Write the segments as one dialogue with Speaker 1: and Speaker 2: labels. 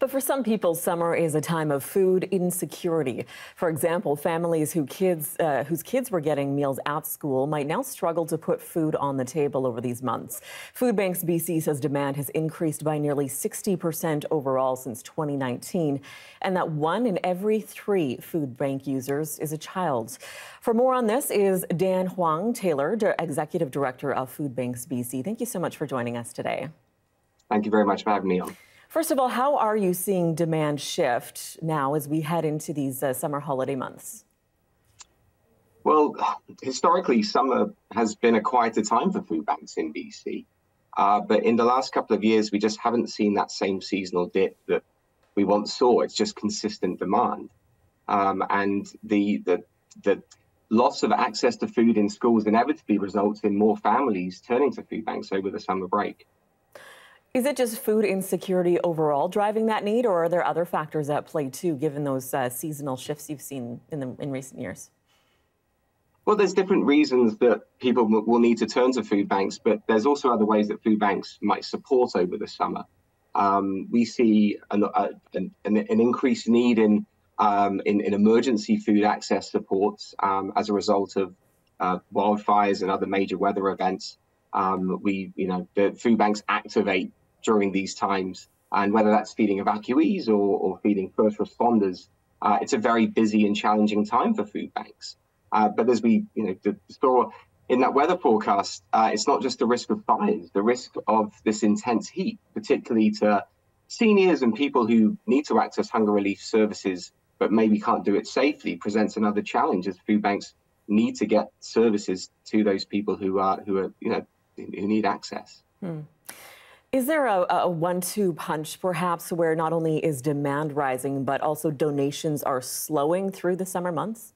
Speaker 1: But for some people, summer is a time of food insecurity. For example, families whose kids were getting meals at school might now struggle to put food on the table over these months. Food Banks B.C. says demand has increased by nearly 60% overall since 2019, and that 1 in every 3 food bank users is a child. For more on this is Dan Huang-Taylor, Executive Director of Food Banks B.C. Thank you so much for joining us today.
Speaker 2: Thank you very much for having me on.
Speaker 1: First of all, how are you seeing demand shift now as we head into these summer holiday months?
Speaker 2: Well, historically, summer has been a quieter time for food banks in BC. But in the last couple of years, we just haven't seen that same seasonal dip that we once saw. It's just consistent demand. And the loss of access to food in schools inevitably results in more families turning to food banks over the summer break.
Speaker 1: Is it just food insecurity overall driving that need, or are there other factors at play too, given those seasonal shifts you've seen in recent years?
Speaker 2: Well, there's different reasons that people will need to turn to food banks, but there's also other ways that food banks might support over the summer. We see an increased need in emergency food access supports as a result of wildfires and other major weather events. The food banks activate during these times, and whether that's feeding evacuees or feeding first responders, it's a very busy and challenging time for food banks. But as we saw in that weather forecast, it's not just the risk of fires, the risk of this intense heat, particularly to seniors and people who need to access hunger relief services but maybe can't do it safely, presents another challenge as food banks need to get services to those people who need access.
Speaker 1: Is there a 1-2 punch, perhaps, where not only is demand rising, but also donations are slowing through the summer months?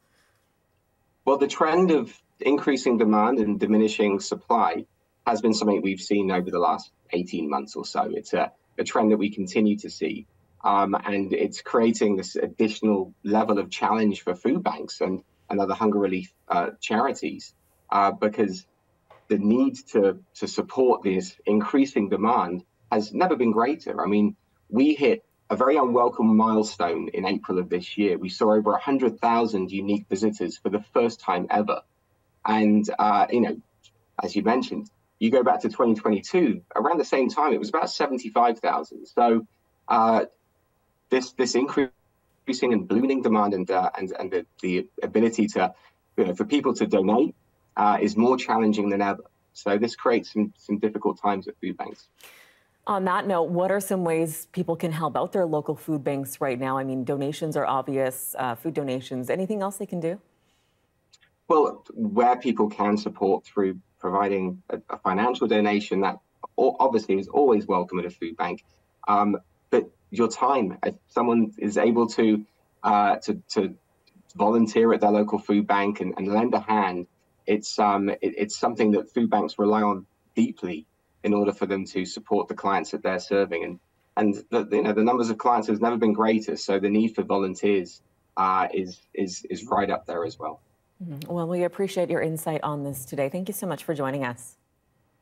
Speaker 2: Well, the trend of increasing demand and diminishing supply has been something we've seen over the last 18 months or so. It's a trend that we continue to see, and it's creating this additional level of challenge for food banks and other hunger relief charities, because the need to support this increasing demand has never been greater. I mean, we hit a very unwelcome milestone in April of this year. We saw over 100,000 unique visitors for the first time ever. And, as you mentioned, you go back to 2022, around the same time, it was about 75,000. So this increasing and ballooning demand and the ability to, for people to donate is more challenging than ever. So this creates some difficult times at food banks.
Speaker 1: On that note, what are some ways people can help out their local food banks right now? I mean, donations are obvious, food donations. Anything else they can do?
Speaker 2: Well, where people can support through providing a financial donation, that obviously is always welcome at a food bank. But your time, if someone is able to volunteer at their local food bank and lend a hand, it's something that food banks rely on deeply in order for them to support the clients that they're serving. And the numbers of clients has never been greater, so the need for volunteers is right up there as well.
Speaker 1: Well, we appreciate your insight on this today. Thank you so much for joining us.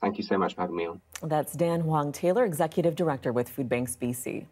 Speaker 2: Thank you so much for having me on.
Speaker 1: That's Dan Huang-Taylor, Executive Director with Food Banks B.C.